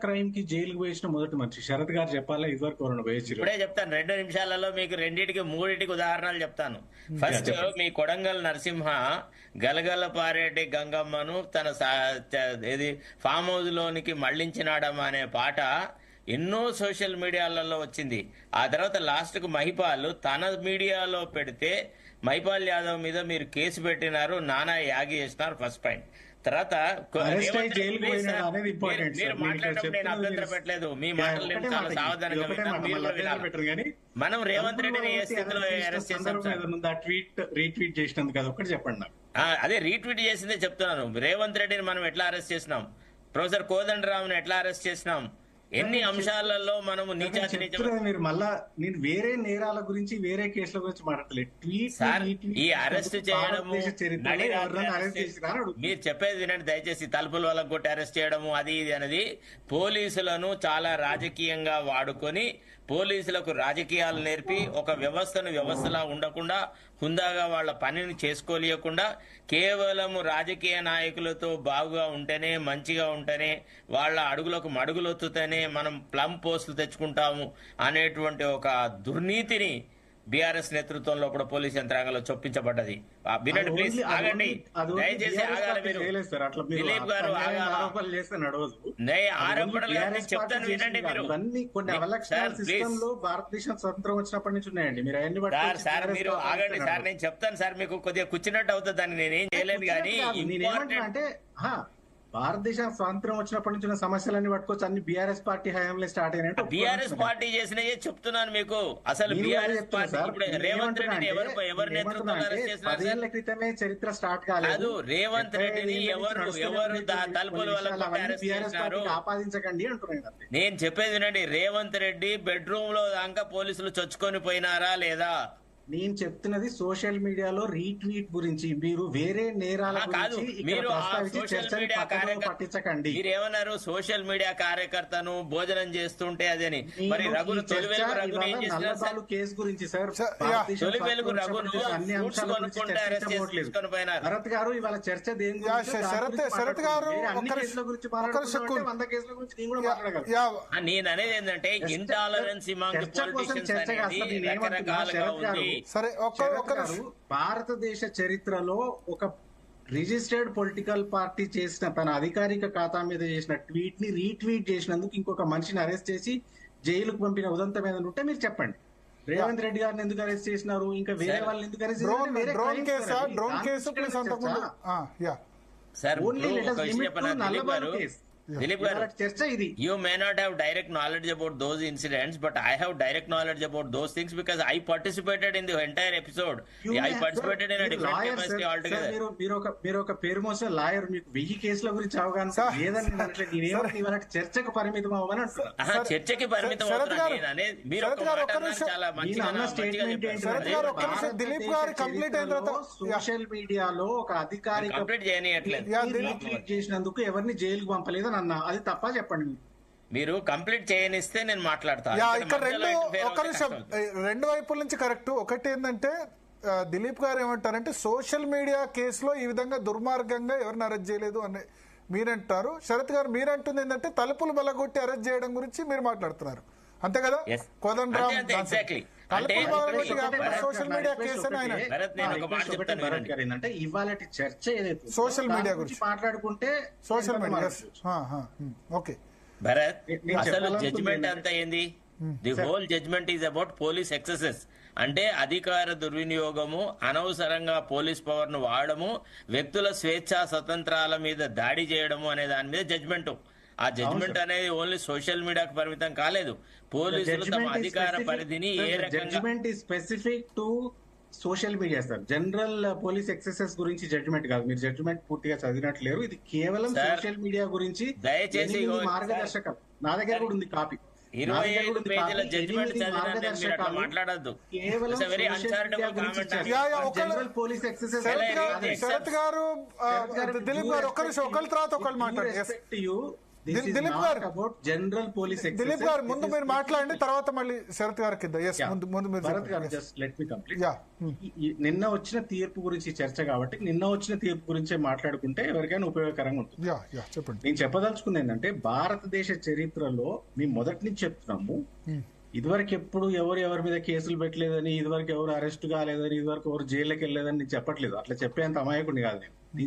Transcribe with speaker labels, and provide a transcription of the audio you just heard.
Speaker 1: Crime కి జైలుకు వేసిన మొదటి మనిషి శరత్ గారు చెప్పాలా? ఇదివరకు ఎవరైనా వేయచ్చు?
Speaker 2: ఇప్పుడే చెప్తాను, 2 నిమిషాలలో మీకు రెండింటికి మూడింటికి ఉదాహరణలు చెప్తాను. ఫస్ట్ మీ కొడంగల్ నరసింహ గలగలపారేటి గంగమ్మను తన ఏది ఫామ్ హౌస్ లోనికి మళ్లించినాడమ్మా అనే పాట ఎన్నో సోషల్ మీడియాలలో వచ్చింది. ఆ తర్వాత లాస్ట్ కు మహిపాల్ తన మీడియాలో పెడితే మహిపాల్ యాదవ్ మీద మీరు కేసు పెట్టినారు, నానా యాగి చేసినారు. First point. తర్వాత మీరు మాట్లాడటం నేను అభ్యంతరం పెట్టలేదు, మీ మాటలు నేను చాలా సావధానంగా విన్నాను, మీరు కూడా వినాలి. మనం రేవంత్ రెడ్డిని ఏ స్థితిలో అరెస్ట్ చేశాం?
Speaker 1: రీట్వీట్ చేసినందుకు కదా ఒకటి చెప్పండి నాకు.
Speaker 2: అదే రీట్వీట్ చేసిందే చెప్తున్నాను. రేవంత్ రెడ్డిని మనం ఎట్లా అరెస్ట్ చేసినాం, ప్రొఫెసర్ కోదండరావుని ఎట్లా అరెస్ట్ చేసినాం, ఎన్ని అంశాలలో మనము
Speaker 1: మీరు మళ్ళా నేను వేరే నేరాల గురించి వేరే కేసుల గురించి మాట్లాడలేదు.
Speaker 2: ఈ అరెస్ట్ చేయడము మీరు చెప్పేది వినండి దయచేసి. తలుపుల వాళ్ళకు కొట్టి అరెస్ట్ చేయడము అది ఇది అనేది పోలీసులను చాలా రాజకీయంగా వాడుకొని పోలీసులకు రాజకీయాలు నేర్పి ఒక వ్యవస్థను వ్యవస్థలా ఉండకుండా హుందాగా వాళ్ళ పనిని చేసుకోలేకుండా కేవలము రాజకీయ నాయకులతో బాగుగా ఉంటేనే మంచిగా ఉంటేనే వాళ్ళ అడుగులకు మడుగులొత్తుతేనే మనం ప్లమ్ పోస్టులు తెచ్చుకుంటాము అనేటువంటి ఒక దుర్నీతిని బీఆర్ఎస్ నేతృత్వంలో కూడా పోలీస్ యంత్రాంగంలో చొప్పించబడ్డది. వినండి ప్లీజ్, ఆగండి దయచేసి ఆగాలి మీరు. దిలీప్ గారు ఆరోపణలు చెప్తాను వినండి మీరు.
Speaker 1: భారతదేశం స్వతంత్రం వచ్చినప్పటి నుంచి ఉన్నాయండి. మీరు
Speaker 2: సార్ మీరు ఆగండి సార్, నేను చెప్తాను సార్, మీకు కొద్దిగా కూర్చున్నట్టు అవుతుంది, దాన్ని నేనేం చేయలేదు. కానీ
Speaker 1: అంటే భారతదేశం స్వాతంత్రం వచ్చినప్పటి నుంచి ఉన్న సమస్యలన్నీ పట్టుకోవచ్చు, అన్ని బీఆర్ఎస్ పార్టీ హయాంలో స్టార్ట్ అయినట్టు
Speaker 2: బీఆర్ఎస్ పార్టీ చేసినవి చెప్తున్నాను మీకు. అసలు బీఆర్ఎస్ పార్టీ రేవంత్ రెడ్డిని ఎవరు నేతృత్వంలో
Speaker 1: క్రితమే చరిత్ర స్టార్ట్ కాలేదు.
Speaker 2: రేవంత్ రెడ్డిని ఎవరు తలుపుల వల్ల
Speaker 1: ఆపాదించకండి అంటున్నాను.
Speaker 2: నేను చెప్పేది వినండి, రేవంత్ రెడ్డి బెడ్రూమ్ లో దాకా పోలీసులు చొచ్చుకొని పోయినారా లేదా?
Speaker 1: నేను చెప్తున్నది సోషల్ మీడియాలో రీట్వీట్ గురించి. మీరు వేరే నేరాల
Speaker 2: కాదు, మీరు
Speaker 1: పట్టించకండి.
Speaker 2: మీరు ఏమన్నారు, సోషల్ మీడియా కార్యకర్తను భోజనం చేస్తుంటే అదని. మరి రఘును తొలివెలుగు రఘును ఏం చేస్తున్నారు
Speaker 1: కేసు గురించి సార్?
Speaker 2: తొలివెలుగు రఘును కొనుక్కుంటే అరెస్ట్ చేసుకొని పోయినారు.
Speaker 1: భరత్ గారు ఇవాళ చర్చ దేని
Speaker 3: శరత్ గారు
Speaker 1: అన్ని కేసుల గురించి 100 కేసుల గురించి నేను కూడా మాట్లాడగలను.
Speaker 2: నేను అనేది ఏంటంటే ఇంటాలరెన్స్ అమాంగ్ పొలిటిషియన్స్ అనేది రకరకాలుగా ఉంది.
Speaker 3: సరే,
Speaker 1: భారతదేశ చరిత్రలో ఒక రిజిస్టర్డ్ పొలిటికల్ పార్టీ చేసిన తన అధికారిక ఖాతా మీద చేసిన ట్వీట్ ని రీట్వీట్ చేసినందుకు ఇంకొక మనిషిని అరెస్ట్ చేసి జైలుకు పంపిన ఉదంతం ఏదైనా ఉంటే మీరు చెప్పండి. రేవంత్ రెడ్డి గారిని ఎందుకు అరెస్ట్ చేసినారు, ఇంకా వేరే వాళ్ళని ఎందుకు అరెస్ట్ చేసినారు?
Speaker 2: Dilip garu, you may not have direct knowledge about those incidents, but I have direct knowledge about those things because I participated in the entire episode. I participated in a different capacity altogether.
Speaker 1: మీరు ఒక పేరు మోసే lawyer, మీకు 1000 కేసుల గురించి అవగాహన లేదని నేనేమంటే చర్చకు పరిమితం అవ్వమని అంటున్నాను.
Speaker 2: చర్చకి పరిమితం అవుతున్నాను. మీరు చాలా
Speaker 1: సోషల్ మీడియాలో ఒక అధికారిక
Speaker 2: కంప్లీట్ చేయనియట్లేదు
Speaker 1: చేసినందుకు ఎవరిని జైలుకు పంపలేదని అన్నా, అది తప్ప చెప్పండి.
Speaker 2: మీరు కంప్లీట్ చేయనిస్తే నేను మాట్లాడతాను.
Speaker 3: ఇక్కడ రెండు వైపుల నుంచి కరెక్ట్. ఒకటి ఏంటంటే దిలీప్ గారు ఏమంటారంటే సోషల్ మీడియా కేసులో ఈ విధంగా దుర్మార్గంగా ఎవరిని అరెస్ట్ చేయలేదు అని మీరంటారు. శరత్ గారు మీరంటుంది ఏంటంటే తలుపులు బలగొట్టి అరెస్ట్ చేయడం గురించి మీరు మాట్లాడుతున్నారు, అంతే కదా? కోదండరామ్ సోషల్ మీడియా కేసు
Speaker 1: ఏంటంటే ఇవాళ చర్చ ఏదైతే
Speaker 3: సోషల్ మీడియా గురించి
Speaker 1: మాట్లాడుకుంటే
Speaker 3: సోషల్ మీడియా ఓకే
Speaker 2: భరత్, అసలు జడ్జిమెంట్ అంతా ఏంది? The whole judgement is about police excesses. అంటే అధికార దుర్వినియోగము, అనవసరంగా పోలీస్ పవర్ ను వాడము, వ్యక్తుల స్వేచ్ఛా స్వతంత్రాల మీద దాడి చేయడము అనే దాని మీద జడ్జిమెంట్. ఆ జడ్జిమెంట్ అనేది ఓన్లీ సోషల్ మీడియాకు పరిమితం కాలేదు. పోలీసులు తమ అధికార పరిధిని ఏ రకంగా
Speaker 1: specific to social media sir, general police excesses గురించి జడ్జిమెంట్ కాదు. మీరు జడ్జిమెంట్ పూర్తిగా చదివినట్లేరు, ఇది కేవలం సోషల్ మీడియా గురించి.
Speaker 2: దయచేసి
Speaker 1: మార్గదర్శకం నా దగ్గర కూడా ఉంది కాపీ.
Speaker 2: 25 పేజీల జడ్జిమెంట్ చదివినట్టు మాట్లాడద్దు.
Speaker 1: జనరల్ పోలీస్ ఎక్సెసెస్
Speaker 3: శరత్ గారు దిలీప్ గారు ఒకరి తర్వాత ఒకళ్ళు మాట్లాడారు. దిలీప్ గారు
Speaker 1: అబౌట్ జనరల్ పోలీస్
Speaker 3: దిలీప్ గారు ముందు మీరు మాట్లాడండి, తర్వాత మళ్ళీ శరత్ గారికి ఇద్దాం. ఎస్, ముందు మీరు
Speaker 1: భరత్ గారు just let me complete.
Speaker 3: Yeah
Speaker 1: నిన్న వచ్చిన తీర్పు గురించి చర్చ కాబట్టి నిన్న వచ్చిన తీర్పు గురించే మాట్లాడుకుంటే ఎవరికైనా ఉపయోగకరంగా ఉంటుంది.
Speaker 3: యా యా చెప్పండి.
Speaker 1: నేను చెప్పదలుచుకుంది ఏంటంటే భారతదేశ చరిత్రలో మేము మొదటి నుంచి చెప్తున్నాము, ఇదివరకు ఎప్పుడు ఎవరి మీద కేసులు పెట్టలేదని, ఇదివరకు ఎవరు అరెస్ట్ కాలేదని, ఇదివరకు ఎవరు జైల్లోకి వెళ్ళలేదని నేను చెప్పట్లేదు. అట్లా చెప్పేంత అమాయకుడిని కాదు నేను.